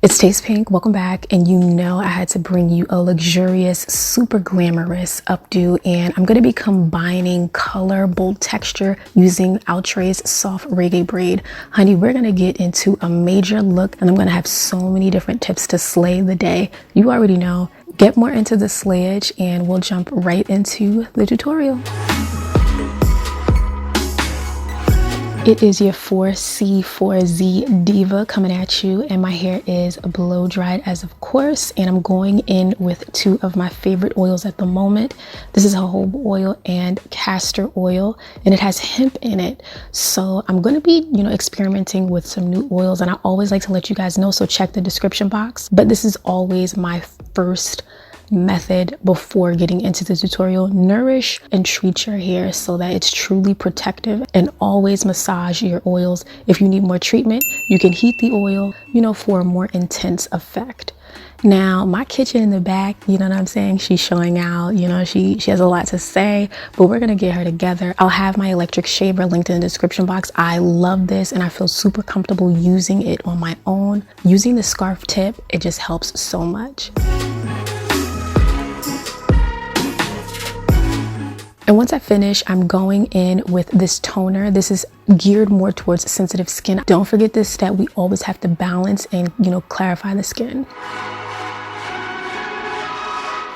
It's tastePINK, welcome back, and you know I had to bring you a luxurious, super glamorous updo, and I'm going to be combining color, bold texture using Outre's soft reggae braid. Honey, we're going to get into a major look, and I'm going to have so many different tips to slay the day. You already know. Get more into the slayage, and we'll jump right into the tutorial. It is your 4C, 4Z diva coming at you, and my hair is blow dried as of course, and I'm going in with two of my favorite oils at the moment. This is jojoba oil and castor oil, and it has hemp in it. So I'm going to be, experimenting with some new oils, and I always like to let you guys know, so check the description box. But this is always my first method before getting into the tutorial. Nourish and treat your hair so that it's truly protective, and always massage your oils. If you need more treatment, you can heat the oil, for a more intense effect. Now, my kitchen in the back, you know what I'm saying? She's showing out, she has a lot to say, but we're gonna get her together. I'll have my electric shaver linked in the description box. I love this and I feel super comfortable using it on my own. Using the scarf tip, it just helps so much. And once I finish, I'm going in with this toner. This is geared more towards sensitive skin. Don't forget this step. We always have to balance and, clarify the skin.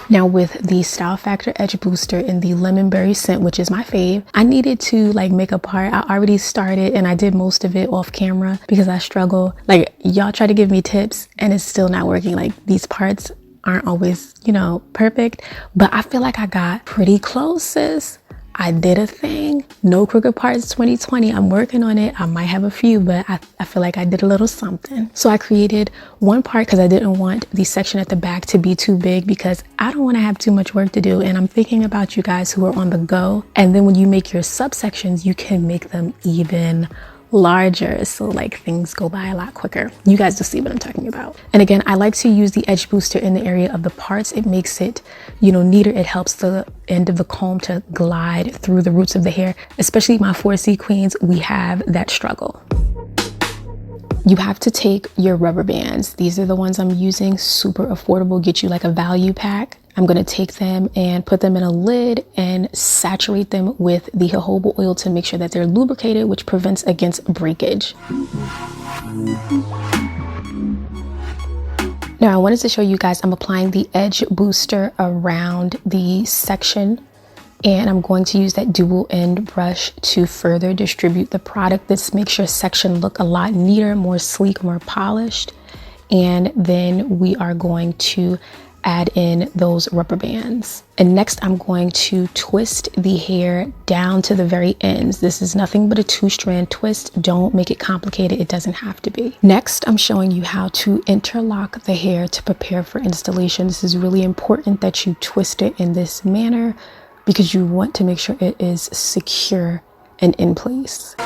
Now with the Style Factor Edge Booster in the lemon berry scent, which is my fave, I needed to make a part. I already started and I did most of it off camera because I struggle. Y'all try to give me tips and it's still not working. These parts aren't always, perfect, but I feel like I got pretty close, sis. I did a thing. No crooked parts 2020. I'm working on it. I might have a few, but I feel like I did a little something. So I created one part because I didn't want the section at the back to be too big, because I don't want to have too much work to do. And I'm thinking about you guys who are on the go. And then when you make your subsections, you can make them even larger, so things go by a lot quicker. You guys will see what I'm talking about. And again, I like to use the edge booster in the area of the parts. It makes it neater. It helps the end of the comb to glide through the roots of the hair. Especially my 4C queens, we have that struggle. You have to take your rubber bands. These are the ones I'm using, super affordable, get you a value pack. I'm going to take them and put them in a lid and saturate them with the jojoba oil to make sure that they're lubricated, which prevents against breakage. Now I wanted to show you guys, I'm applying the edge booster around the section, and I'm going to use that dual end brush to further distribute the product. This makes your section look a lot neater, more sleek, more polished. And then we are going to add in those rubber bands. And next I'm going to twist the hair down to the very ends. This is nothing but a 2-strand twist. Don't make it complicated. It doesn't have to be. Next, I'm showing you how to interlock the hair to prepare for installation. This is really important that you twist it in this manner because you want to make sure it is secure and in place.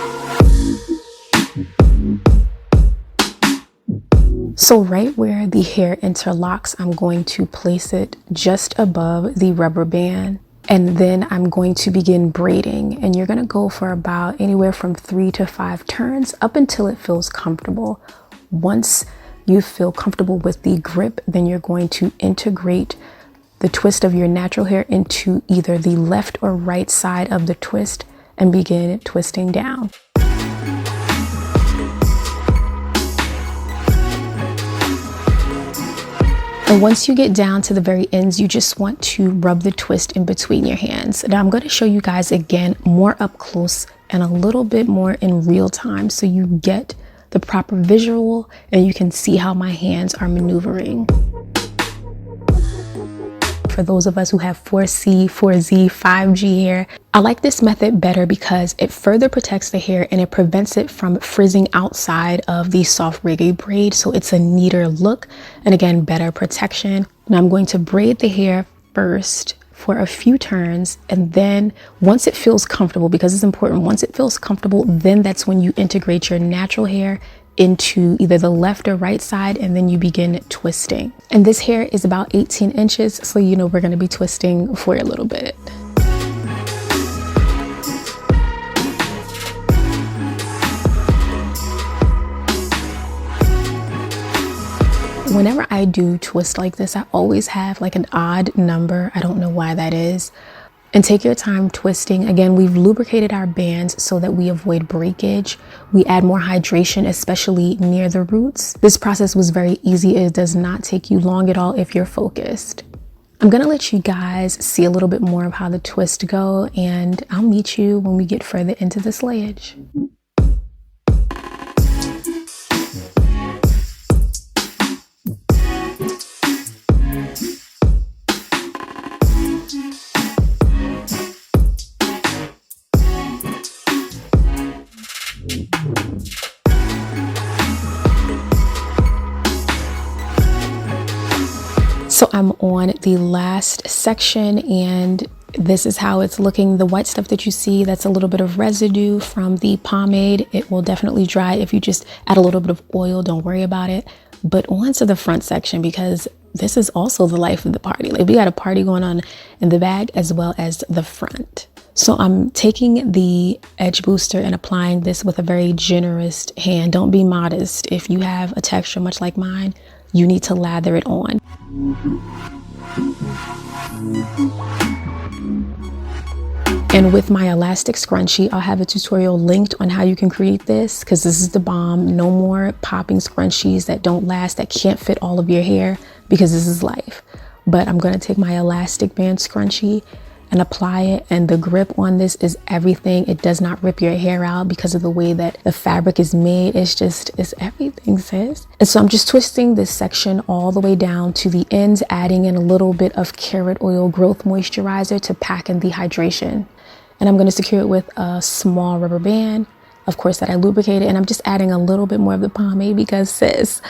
So right where the hair interlocks, I'm going to place it just above the rubber band, and then I'm going to begin braiding, and you're going to go for about anywhere from 3 to 5 turns up until it feels comfortable. Once you feel comfortable with the grip, then you're going to integrate the twist of your natural hair into either the left or right side of the twist and begin twisting down. And once you get down to the very ends, you just want to rub the twist in between your hands. Now I'm going to show you guys again more up close and a little bit more in real time so you get the proper visual and you can see how my hands are maneuvering. For those of us who have 4C, 4Z, 5G hair, I like this method better because it further protects the hair and it prevents it from frizzing outside of the soft reggae braid. So it's a neater look and again, better protection. Now I'm going to braid the hair first for a few turns, and then once it feels comfortable, because it's important, once it feels comfortable, then that's when you integrate your natural hair into either the left or right side, and then you begin twisting. And this hair is about 18 inches, so we're going to be twisting for a little bit. Whenever I do twist like this, I always have like an odd number. I don't know why that is. And take your time twisting. Again, we've lubricated our bands so that we avoid breakage. We add more hydration, especially near the roots. This process was very easy. It does not take you long at all if you're focused. I'm gonna let you guys see a little bit more of how the twists go, and I'll meet you when we get further into the slayage. So I'm on the last section, and this is how it's looking. The white stuff that you see, that's a little bit of residue from the pomade. It will definitely dry if you just add a little bit of oil, don't worry about it. But on to the front section, because this is also the life of the party. Like, we got a party going on in the back as well as the front. So I'm taking the edge booster and applying this with a very generous hand. Don't be modest. If you have a texture much like mine, you need to lather it on. And with my elastic scrunchie, I'll have a tutorial linked on how you can create this, because this is the bomb. No more popping scrunchies that don't last, that can't fit all of your hair, because this is life. But I'm going to take my elastic band scrunchie and apply it, and the grip on this is everything. It does not rip your hair out because of the way that the fabric is made. It's everything, sis. And so I'm just twisting this section all the way down to the ends, adding in a little bit of carrot oil growth moisturizer to pack in the hydration. And I'm going to secure it with a small rubber band, of course, that I lubricated. And I'm just adding a little bit more of the pomade because, sis,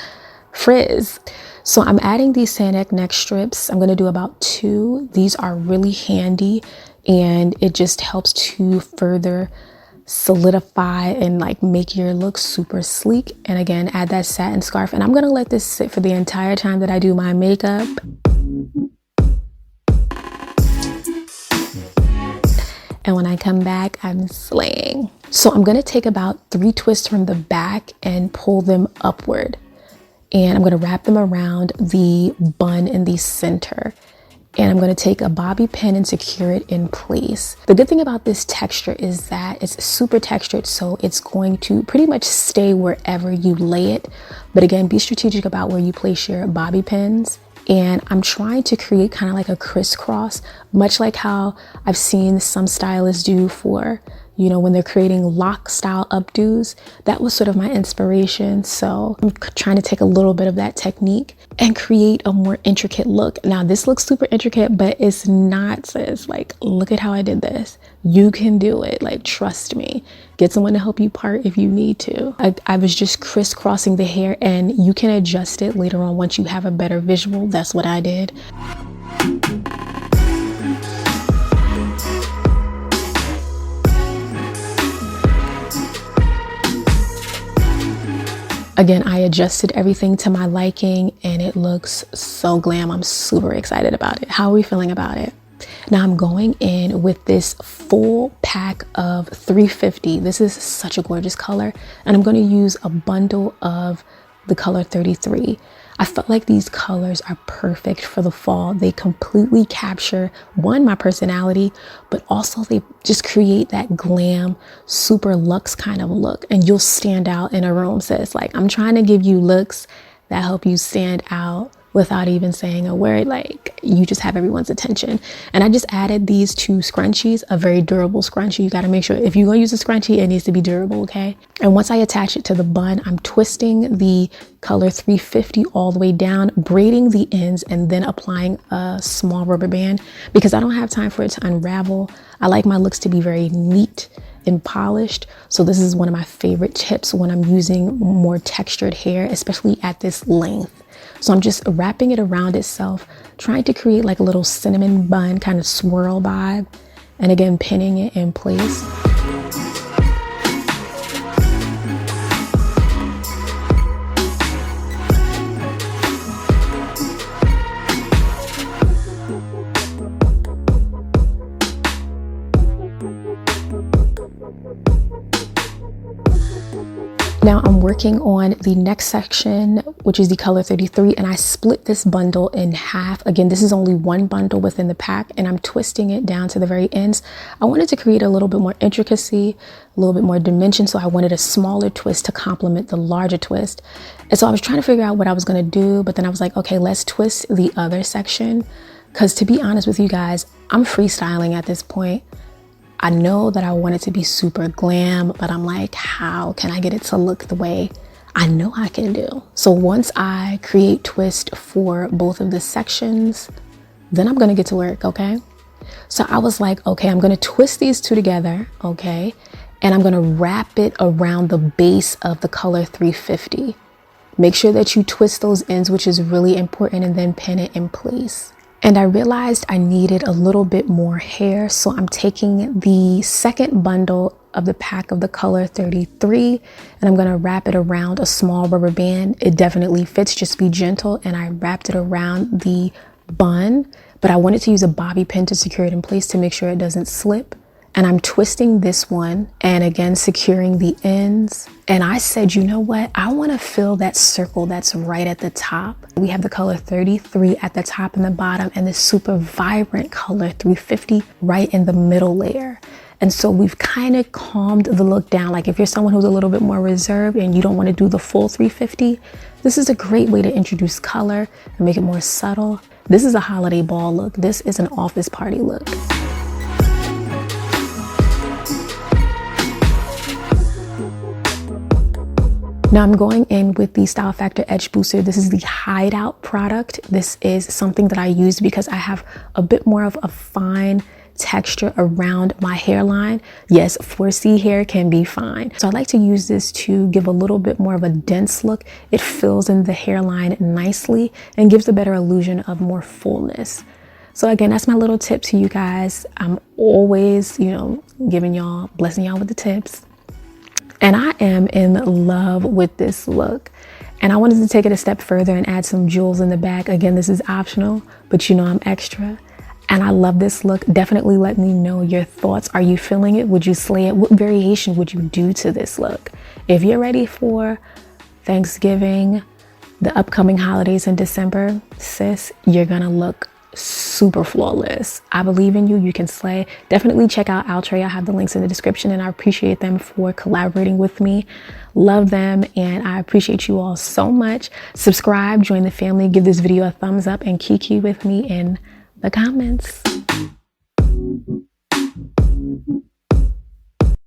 frizz. So I'm adding these Sandek neck strips. I'm going to do about 2. These are really handy, and it just helps to further solidify and like make your look super sleek. And again, add that satin scarf, and I'm going to let this sit for the entire time that I do my makeup. And when I come back, I'm slaying. So I'm going to take about 3 twists from the back and pull them upward. And I'm going to wrap them around the bun in the center. And I'm going to take a bobby pin and secure it in place. The good thing about this texture is that it's super textured, so it's going to pretty much stay wherever you lay it. But again, be strategic about where you place your bobby pins. And I'm trying to create kind of like a crisscross, much like how I've seen some stylists do for, you know, when they're creating lock style updos. That was sort of my inspiration. So I'm trying to take a little bit of that technique and create a more intricate look. Now this looks super intricate, but it's not, sis. Like, look at how I did this. You can do it. Like, trust me. Get someone to help you part if you need to. I was just crisscrossing the hair, and you can adjust it later on once you have a better visual. That's what I did. Again, I adjusted everything to my liking, and it looks so glam. I'm super excited about it. How are we feeling about it? Now I'm going in with this full pack of 350. This is such a gorgeous color, and I'm going to use a bundle of the color 33. I felt like these colors are perfect for the fall. They completely capture, one, my personality, but also they just create that glam, super luxe kind of look, and you'll stand out in a room, sis. Like, I'm trying to give you looks that help you stand out without even saying a word. Like, you just have everyone's attention. And I just added these 2 scrunchies, a very durable scrunchie. You got to make sure if you're going to use a scrunchie, it needs to be durable, okay? And once I attach it to the bun, I'm twisting the color 350 all the way down, braiding the ends, and then applying a small rubber band because I don't have time for it to unravel. I like my looks to be very neat and polished. So this is one of my favorite tips when I'm using more textured hair, especially at this length. So I'm just wrapping it around itself, trying to create like a little cinnamon bun kind of swirl vibe, and again, pinning it in place. Now I'm working on the next section, which is the color 33, and I split this bundle in half. Again, this is only one bundle within the pack, and I'm twisting it down to the very ends. I wanted to create a little bit more intricacy, a little bit more dimension, so I wanted a smaller twist to complement the larger twist. And so I was trying to figure out what I was going to do, but then I was like, okay, let's twist the other section, because to be honest with you guys, I'm freestyling at this point. I know that I want it to be super glam, but I'm like, how can I get it to look the way I know I can do? So once I create twist for both of the sections, then I'm gonna get to work, okay? So I was like, okay, I'm gonna twist these two together, okay? And I'm gonna wrap it around the base of the color 350. Make sure that you twist those ends, which is really important, and then pin it in place. And I realized I needed a little bit more hair, so I'm taking the second bundle of the pack of the color 33, and I'm gonna wrap it around a small rubber band. It definitely fits, just be gentle. And I wrapped it around the bun, but I wanted to use a bobby pin to secure it in place to make sure it doesn't slip. And I'm twisting this one and again securing the ends. And I said, you know what? I want to fill that circle that's right at the top. We have the color 33 at the top and the bottom, and this super vibrant color 350 right in the middle layer. And so we've kind of calmed the look down. Like if you're someone who's a little bit more reserved and you don't want to do the full 350, this is a great way to introduce color and make it more subtle. This is a holiday ball look. This is an office party look. Now I'm going in with the Style Factor Edge Booster. This is the Hideout product. This is something that I use because I have a bit more of a fine texture around my hairline. Yes, 4C hair can be fine. So I like to use this to give a little bit more of a dense look. It fills in the hairline nicely and gives a better illusion of more fullness. So again, that's my little tip to you guys. I'm always, blessing y'all with the tips. And I am in love with this look. And I wanted to take it a step further and add some jewels in the back. Again, this is optional, but I'm extra. And I love this look. Definitely let me know your thoughts. Are you feeling it? Would you slay it? What variation would you do to this look? If you're ready for Thanksgiving, the upcoming holidays in December, sis, you're gonna look super flawless. I believe in you. You can slay. Definitely check out Outre. I have the links in the description, and I appreciate them for collaborating with me. Love them, and I appreciate you all so much. Subscribe, join the family, give this video a thumbs up, and kiki with me in the comments.